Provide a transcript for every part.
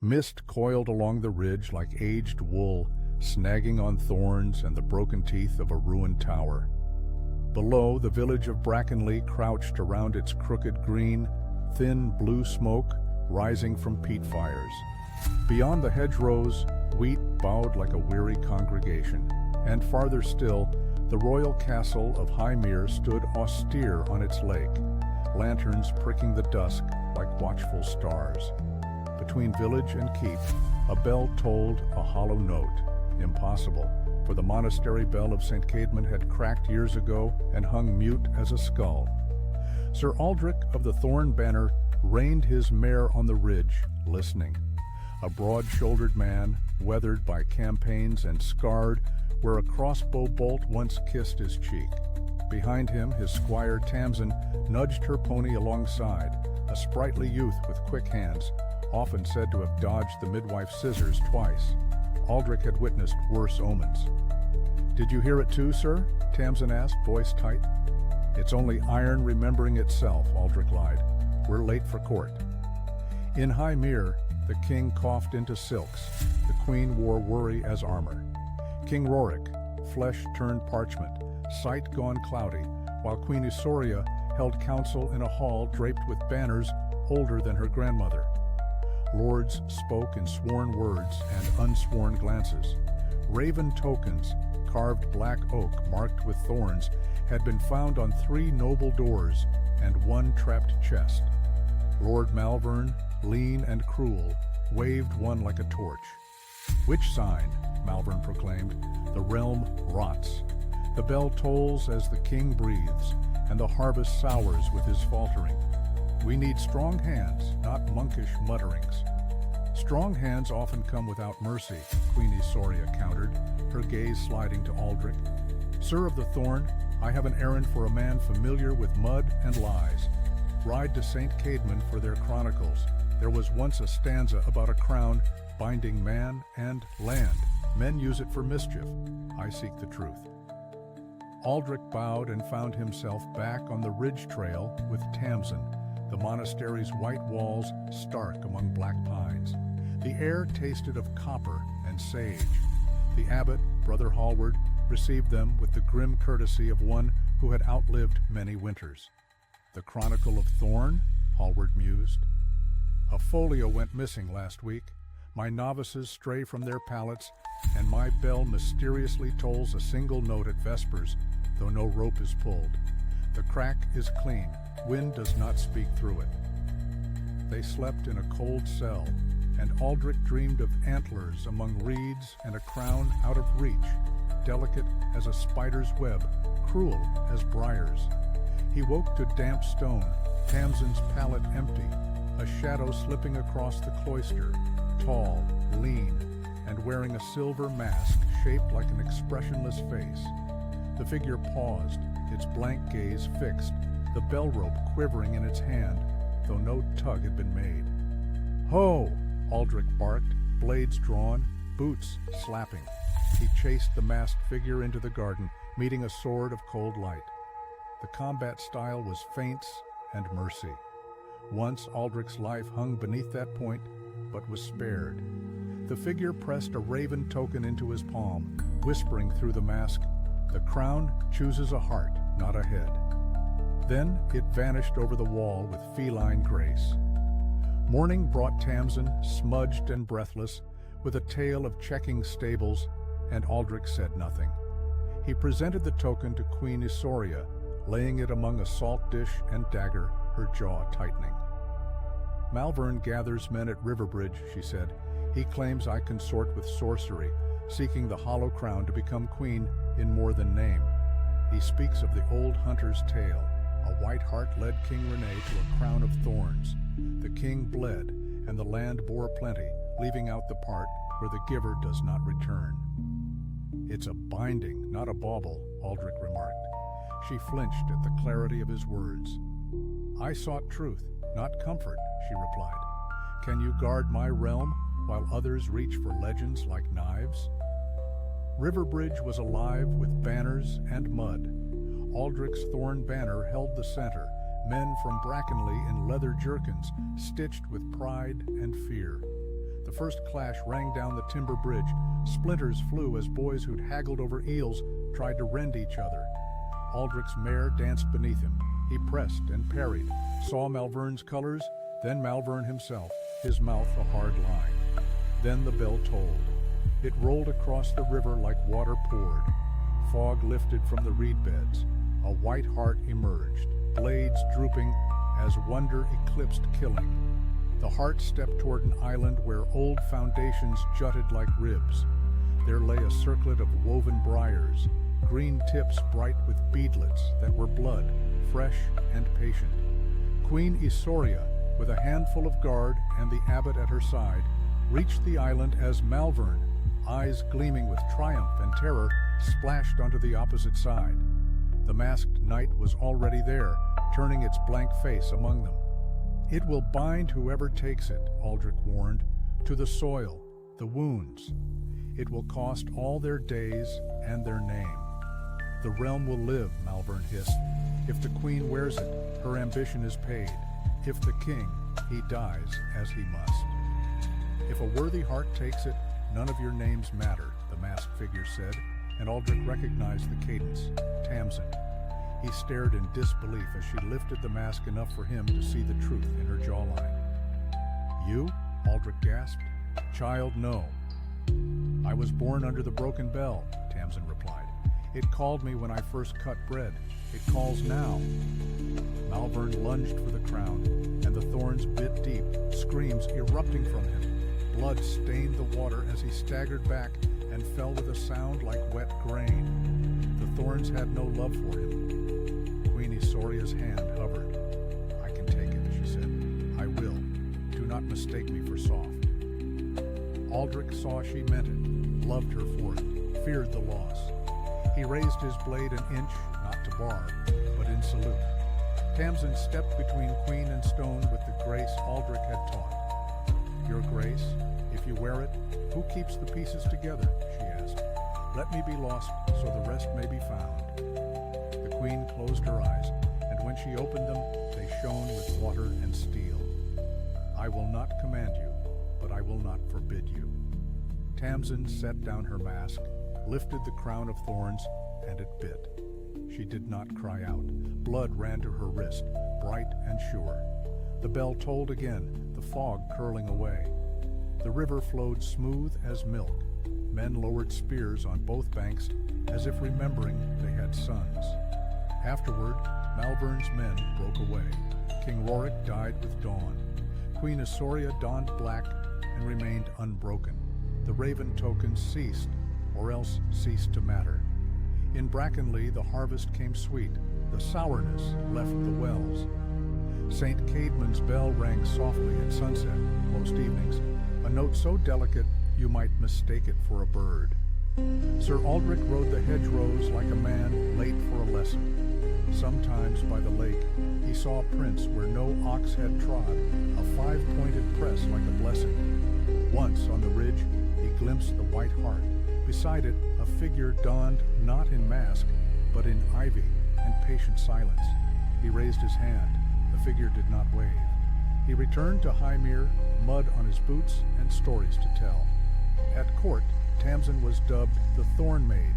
Mist coiled along the ridge like aged wool, snagging on thorns and the broken teeth of a ruined tower. Below, the village of Brackenley crouched around its crooked green, thin blue smoke rising from peat fires. Beyond the hedgerows, wheat bowed like a weary congregation, and farther still, the royal castle of Highmere stood austere on its lake, lanterns pricking the dusk like watchful stars. Between village and keep, a bell tolled a hollow note. Impossible, for the monastery bell of St. Caedmon had cracked years ago and hung mute as a skull. Sir Aldric of the Thorn Banner reined his mare on the ridge, listening. A broad-shouldered man, weathered by campaigns and scarred where a crossbow bolt once kissed his cheek. Behind him, his squire Tamsin nudged her pony alongside, a sprightly youth with quick hands, often said to have dodged the midwife's scissors twice. Aldric had witnessed worse omens. "Did you hear it too, sir?" Tamsin asked, voice tight. "It's only iron remembering itself," Aldric lied. "We're late for court." In Highmere, the king coughed into silks. The queen wore worry as armor. King Rorik, flesh turned parchment, sight gone cloudy, while Queen Ysoria held council in a hall draped with banners older than her grandmother. Lords spoke in sworn words and unsworn glances. Raven tokens, carved black oak marked with thorns, had been found on 3 noble doors and 1 trapped chest. Lord Malverne, lean and cruel, waved one like a torch. "Which sign?" Malverne proclaimed. "The realm rots. The bell tolls as the king breathes, and the harvest sours with his faltering. We need strong hands, not monkish mutterings." "Strong hands often come without mercy," Queen Ysoria countered, her gaze sliding to Aldric. "Sir of the Thorn, I have an errand for a man familiar with mud and lies. Ride to St. Caedmon for their chronicles. There was once a stanza about a crown binding man and land. Men use it for mischief. I seek the truth." Aldric bowed and found himself back on the ridge trail with Tamsin, the monastery's white walls stark among black pines. The air tasted of copper and sage. The abbot, Brother Hallward, received them with the grim courtesy of one who had outlived many winters. "The Chronicle of Thorn?" Hallward mused. "A folio went missing last week. My novices stray from their pallets, and my bell mysteriously tolls a single note at vespers, though no rope is pulled. The crack is clean. Wind does not speak through it." They slept in a cold cell, and Aldric dreamed of antlers among reeds and a crown out of reach, delicate as a spider's web, cruel as briars. He woke to damp stone, Tamsin's pallet empty, a shadow slipping across the cloister, tall, lean, and wearing a silver mask shaped like an expressionless face. The figure paused, its blank gaze fixed, the bell rope quivering in its hand, though no tug had been made. "Ho!" Aldric barked, blades drawn, boots slapping. He chased the masked figure into the garden, meeting a sword of cold light. The combat style was feints and mercy. Once Aldric's life hung beneath that point, but was spared. The figure pressed a raven token into his palm, whispering through the mask, "The crown chooses a heart, not a head." Then it vanished over the wall with feline grace. Morning brought Tamsin, smudged and breathless, with a tale of checking stables, and Aldric said nothing. He presented the token to Queen Ysoria, laying it among a salt dish and dagger, her jaw tightening. "Malverne gathers men at Riverbridge," she said. "He claims I consort with sorcery, seeking the hollow crown to become queen in more than name. He speaks of the old hunter's tale. A white hart led King Rene to a crown of thorns. The king bled, and the land bore plenty, leaving out the part where the giver does not return." "It's a binding, not a bauble," Aldric remarked. She flinched at the clarity of his words. "I sought truth, not comfort," she replied. "Can you guard my realm while others reach for legends like knives?" Riverbridge was alive with banners and mud. Aldric's thorn banner held the center, men from Brackenley in leather jerkins, stitched with pride and fear. The first clash rang down the timber bridge. Splinters flew as boys who'd haggled over eels tried to rend each other. Aldric's mare danced beneath him. He pressed and parried, saw Malverne's colors, then Malverne himself, his mouth a hard line. Then the bell tolled. It rolled across the river like water poured. Fog lifted from the reed beds. A white hart emerged, blades drooping as wonder eclipsed killing. The hart stepped toward an island where old foundations jutted like ribs. There lay a circlet of woven briars, green tips bright with beadlets that were blood, fresh and patient. Queen Ysoria, with a handful of guard and the abbot at her side, reached the island as Malverne, eyes gleaming with triumph and terror, splashed onto the opposite side. The masked knight was already there, turning its blank face among them. "It will bind whoever takes it," Aldric warned, "to the soil, the wounds. It will cost all their days and their name." "The realm will live," Malverne hissed. "If the queen wears it, her ambition is paid. If the king, he dies as he must." "If a worthy heart takes it, none of your names matter," the masked figure said, and Aldric recognized the cadence, Tamsin. He stared in disbelief as she lifted the mask enough for him to see the truth in her jawline. "You?" Aldric gasped. "Child, no. I was born under the broken bell," Tamsin replied. "It called me when I first cut bread. It calls now." Malverne lunged for the crown, and the thorns bit deep, screams erupting from him. Blood stained the water as he staggered back and fell with a sound like wet grain. The thorns had no love for him. Queen Ysoria's hand hovered. "I can take it," she said. "I will. Do not mistake me for soft." Aldric saw she meant it, loved her for it, feared the loss. He raised his blade an inch, not to barb, but in salute. Tamsin stepped between queen and stone with the grace Aldric had taught. "Your grace, if you wear it, who keeps the pieces together?" she asked. "Let me be lost so the rest may be found." The queen closed her eyes, and when she opened them, they shone with water and steel. "I will not command you, but I will not forbid you." Tamsin set down her mask, lifted the crown of thorns, and it bit. She did not cry out. Blood ran to her wrist, bright and sure. The bell tolled again, the fog curling away. The river flowed smooth as milk. Men lowered spears on both banks, as if remembering they had sons. Afterward, Malverne's men broke away. King Roric died with dawn. Queen Ysoria donned black and remained unbroken. The raven tokens ceased, or else ceased to matter. In Brackenley the harvest came sweet, the sourness left the wells. St. Caedmon's bell rang softly at sunset, most evenings, a note so delicate you might mistake it for a bird. Sir Aldric rode the hedgerows like a man late for a lesson. Sometimes by the lake he saw prints where no ox had trod, a five-pointed press like a blessing. Once on the ridge he glimpsed the white hart. Beside it, a figure donned not in mask, but in ivy and patient silence. He raised his hand. The figure did not wave. He returned to Highmere, mud on his boots and stories to tell. At court, Tamsin was dubbed the Thorn Maid,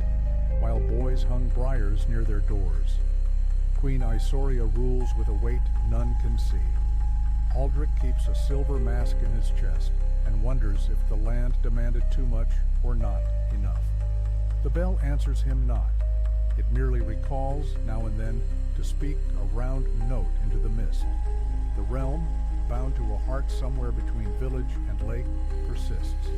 while boys hung briars near their doors. Queen Ysoria rules with a weight none can see. Aldric keeps a silver mask in his chest and wonders if the land demanded too much or not enough. The bell answers him not. It merely recalls, now and then, to speak a round note into the mist. The realm, bound to a heart somewhere between village and lake, persists.